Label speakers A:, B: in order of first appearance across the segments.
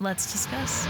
A: Let's discuss.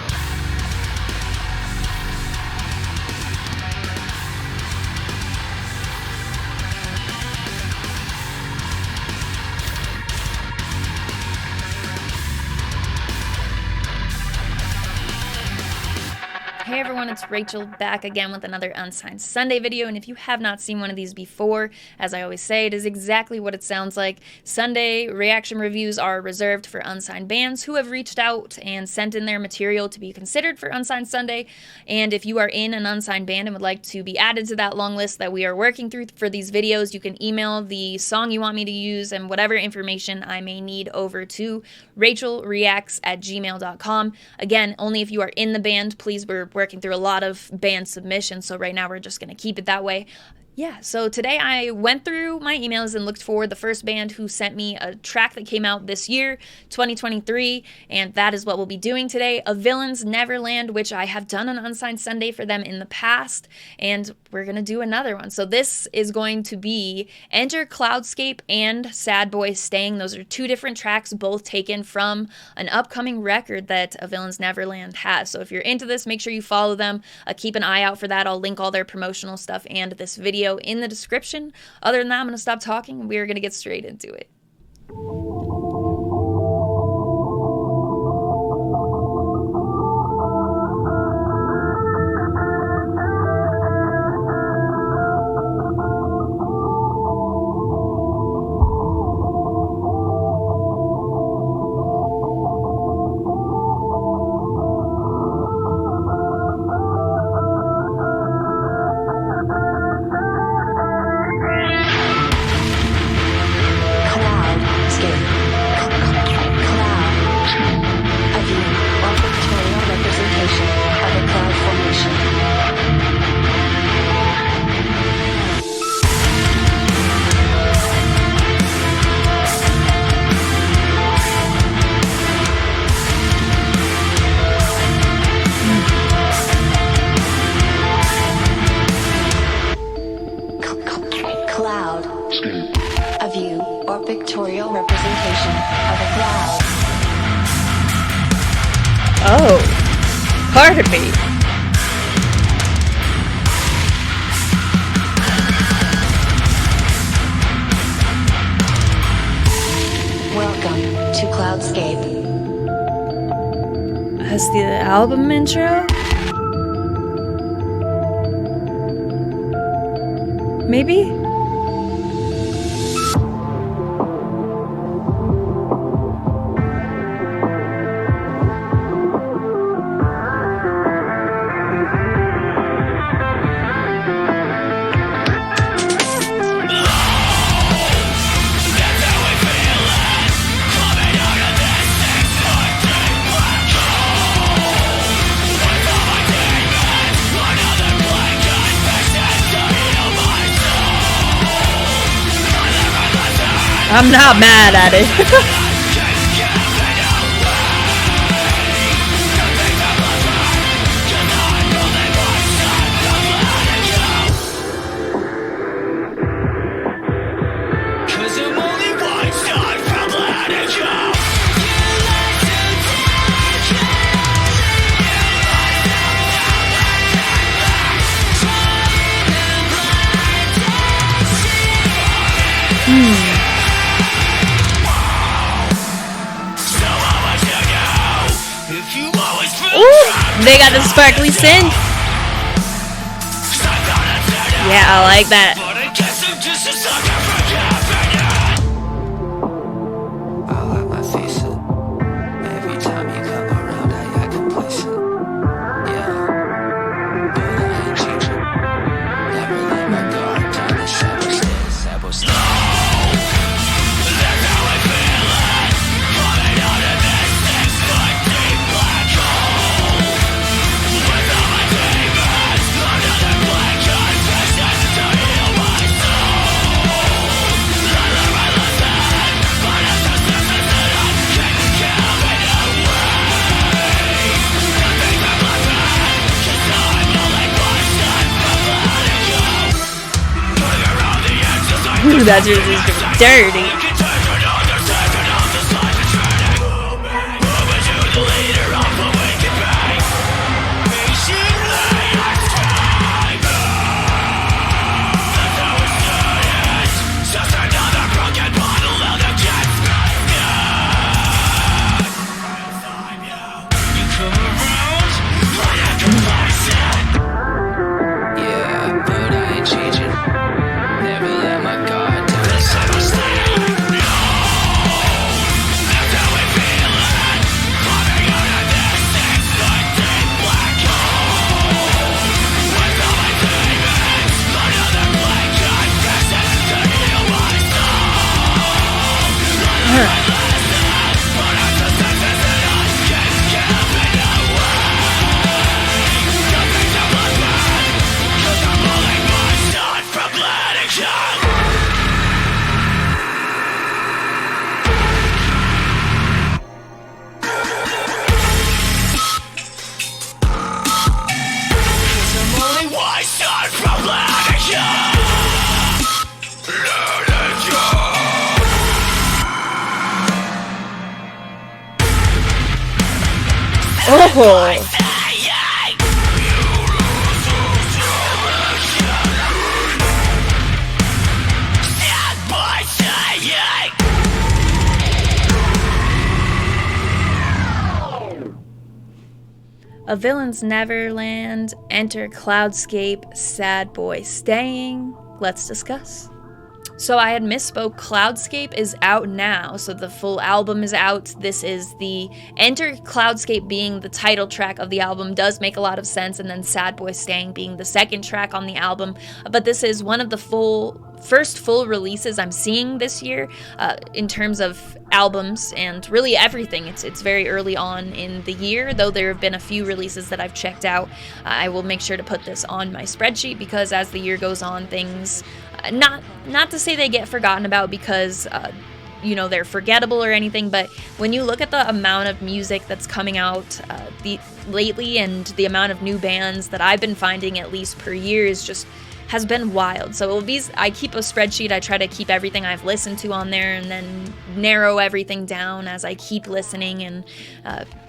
A: Hey everyone, it's Rachel back again with another Unsigned Sunday video, and if you have not seen one of these before, as I always say, it is exactly what it sounds like. Sunday reaction reviews are reserved for unsigned bands who have reached out and sent in their material to be considered for Unsigned Sunday, and if you are in an unsigned band and would like to be added to that long list that we are working through for these videos, you can email the song you want me to use and whatever information I may need over to rachelreacts@gmail.com. Again, only if you are in the band. Please, we're working through a lot of band submissions, so right now we're just going to keep it that way. Yeah, so today I went through my emails and looked for the first band who sent me a track that came out this year, 2023, and that is what we'll be doing today. A Villain's Neverland, which I have done an Unsigned Sunday for them in the past, and we're going to do another one. So this is going to be Enter Cloudscape and Sad Boy Staying. Those are two different tracks, both taken from an upcoming record that A Villain's Neverland has. So if you're into this, make sure you follow them. Keep an eye out for that. I'll link all their promotional stuff and this video in the description. Other than that, I'm going to stop talking and we're going to get straight into it.
B: A view or pictorial representation of a cloud.
A: Oh, pardon me.
B: Welcome to Cloudscape.
A: That's the album intro? Maybe? I'm not mad at it. Ooh, they got the sparkly synth. Yeah, I like that. Ooh, that's really dirty. Oh. A Villain's Neverland, enter Cloudscape, sad boy staying. Let's discuss. So I had misspoke. Cloudscape is out now, so the full album is out. This is the Enter Cloudscape being the title track of the album does make a lot of sense, and then Sad Boy Staying being the second track on the album. But this is one of the first full releases I'm seeing this year in terms of albums and really everything. It's very early on in the year, though there have been a few releases that I've checked out. I will make sure to put this on my spreadsheet because as the year goes on, things not to say they get forgotten about because they're forgettable or anything, but when you look at the amount of music that's coming out lately and the amount of new bands that I've been finding at least per year has been wild. So I keep a spreadsheet. I try to keep everything I've listened to on there and then narrow everything down as I keep listening and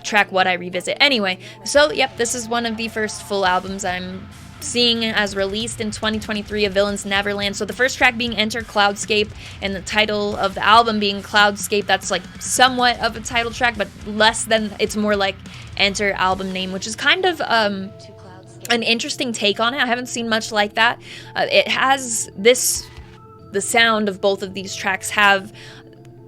A: track what I revisit. Anyway, so yep, this is one of the first full albums I'm seeing as released in 2023, A Villain's Neverland. So the first track being Enter Cloudscape and the title of the album being Cloudscape. That's like somewhat of a title track, but less than, it's more like Enter album name, which is kind of an interesting take on it. I haven't seen much like that. It has the sound of both of these tracks have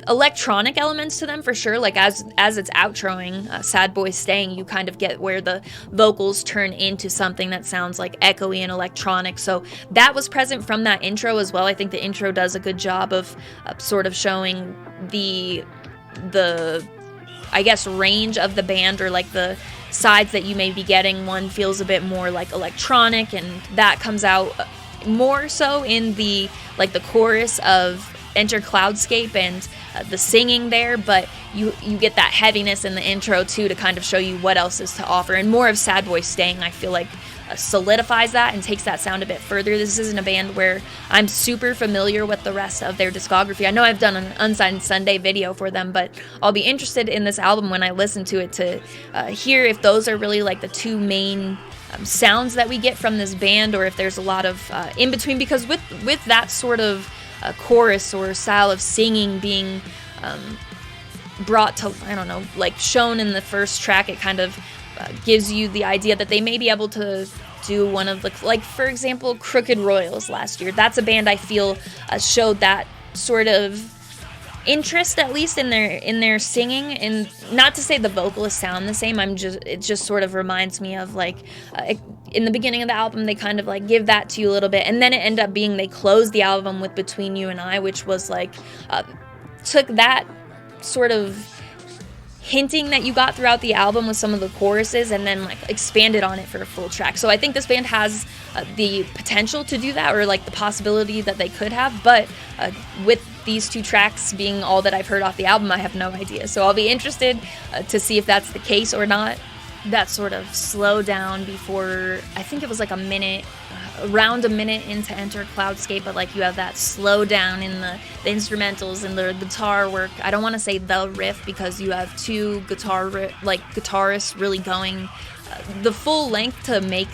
A: electronic elements to them for sure. Like as it's outroing Sad Boy Staying, you kind of get where the vocals turn into something that sounds like echoey and electronic. So that was present from that intro as well. I think the intro does a good job of sort of showing the I guess range of the band, or like the sides that you may be getting. One feels a bit more like electronic, and that comes out more so in the chorus of Enter Cloudscape and the singing there, but you get that heaviness in the intro too to kind of show you what else is to offer, and more of Sad Boy Staying I feel like solidifies that and takes that sound a bit further. This isn't a band where I'm super familiar with the rest of their discography. I know I've done an Unsigned Sunday video for them, but I'll be interested in this album when I listen to it to hear if those are really like the two main sounds that we get from this band, or if there's a lot of in between, because with that sort of chorus or style of singing being brought to, I don't know, like shown in the first track, it kind of gives you the idea that they may be able to do one of the, like for example, Crooked Royals last year. That's a band I feel showed that sort of interest, at least in their singing, and not to say the vocalists sound the same. It just sort of reminds me of like in the beginning of the album they kind of like give that to you a little bit, and then it ended up being they closed the album with Between You and I, which was like took that sort of hinting that you got throughout the album with some of the choruses and then like expanded on it for a full track. So I think this band has the potential to do that, or like the possibility that they could have, but with these two tracks being all that I've heard off the album, I have no idea. So I'll be interested to see if that's the case or not. That sort of slow down before, I think it was like a minute, around a minute into Enter Cloudscape, but like you have that slow down in the instrumentals and the guitar work. I don't want to say the riff because you have two guitarists really going the full length to make,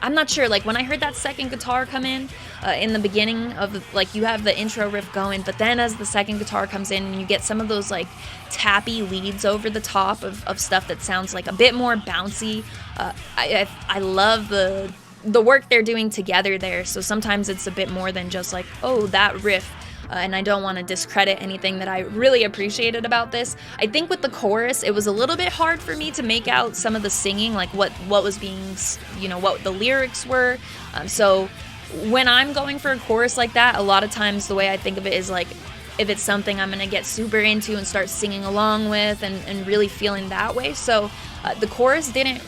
A: I'm not sure, like when I heard that second guitar come in the beginning of, like you have the intro riff going, but then as the second guitar comes in and you get some of those like tappy leads over the top of stuff that sounds like a bit more bouncy. I love the work they're doing together there. So sometimes it's a bit more than just like, oh, that riff. And I don't want to discredit anything that I really appreciated about this. I think with the chorus, it was a little bit hard for me to make out some of the singing, like what was being, what the lyrics were. So when I'm going for a chorus like that, a lot of times the way I think of it is like, if it's something I'm going to get super into and start singing along with and really feeling that way. So the chorus didn't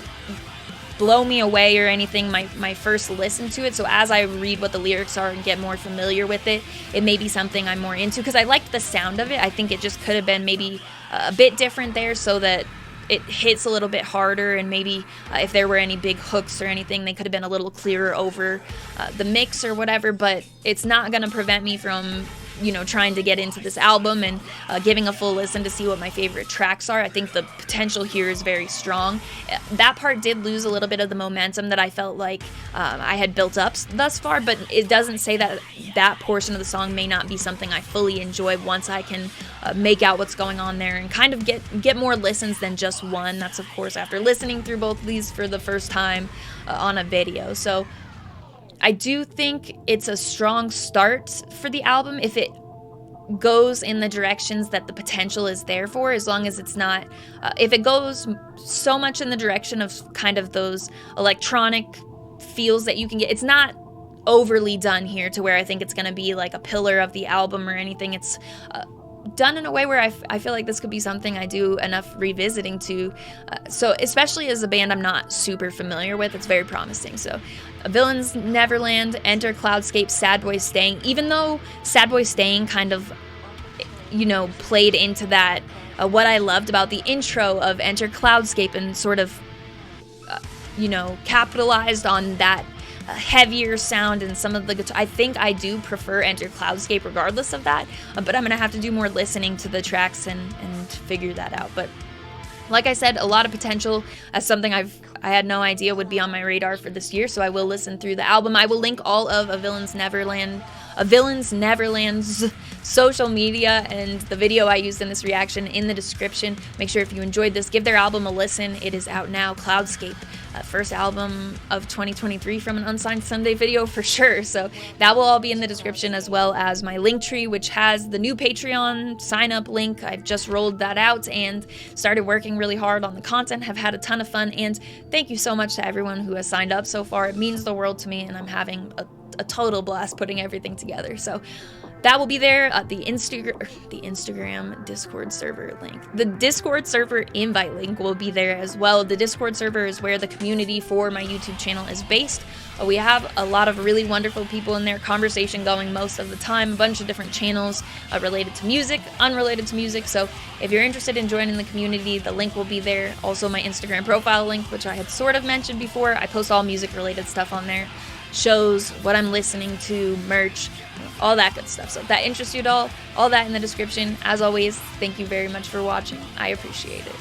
A: blow me away or anything my first listen to it. So as I read what the lyrics are and get more familiar with it, it may be something I'm more into, because I liked the sound of it. I think it just could have been maybe a bit different there so that it hits a little bit harder, and maybe if there were any big hooks or anything, they could have been a little clearer over the mix or whatever. But it's not going to prevent me from trying to get into this album and giving a full listen to see what my favorite tracks are. I think the potential here is very strong. That part did lose a little bit of the momentum that I felt like I had built up thus far, but it doesn't say that that portion of the song may not be something I fully enjoy once I can make out what's going on there and kind of get more listens than just one. That's, of course, after listening through both of these for the first time on a video. So I do think it's a strong start for the album if it goes in the directions that the potential is there for, as long as it's not, if it goes so much in the direction of kind of those electronic feels that you can get, it's not overly done here to where I think it's going to be like a pillar of the album or anything. It's done in a way where I feel like this could be something I do enough revisiting to. So especially as a band I'm not super familiar with, it's very promising. So Villains Neverland, enter Cloudscape, Sad Boy Staying. Even though Sad Boy Staying kind of, played into that, what I loved about the intro of Enter Cloudscape and sort of, capitalized on that heavier sound and some of the guitar. I think I do prefer Enter Cloudscape regardless of that, but I'm gonna have to do more listening to the tracks and figure that out. But like I said, a lot of potential as something I had no idea would be on my radar for this year, so I will listen through the album. I will link all of A Villains Neverland's social media and the video I used in this reaction in the description. Make sure if you enjoyed this, give their album a listen. It is out now, Cloudscape. First album of 2023 from an Unsigned Sunday video for sure. So that will all be in the description, as well as my Linktree, which has the new Patreon sign up link. I've just rolled that out and started working really hard on the content, have had a ton of fun, and thank you so much to everyone who has signed up so far. It means the world to me, and I'm having a total blast putting everything together. So that will be there. The Instagram Discord server link. The Discord server invite link will be there as well. The Discord server is where the community for my YouTube channel is based. We have a lot of really wonderful people in there, conversation going most of the time, a bunch of different channels related to music, unrelated to music. So if you're interested in joining the community, the link will be there. Also my Instagram profile link, which I had sort of mentioned before. I post all music related stuff on there. Shows, what I'm listening to, merch, all that good stuff. So if that interests you at all that in the description. As always, thank you very much for watching. I appreciate it.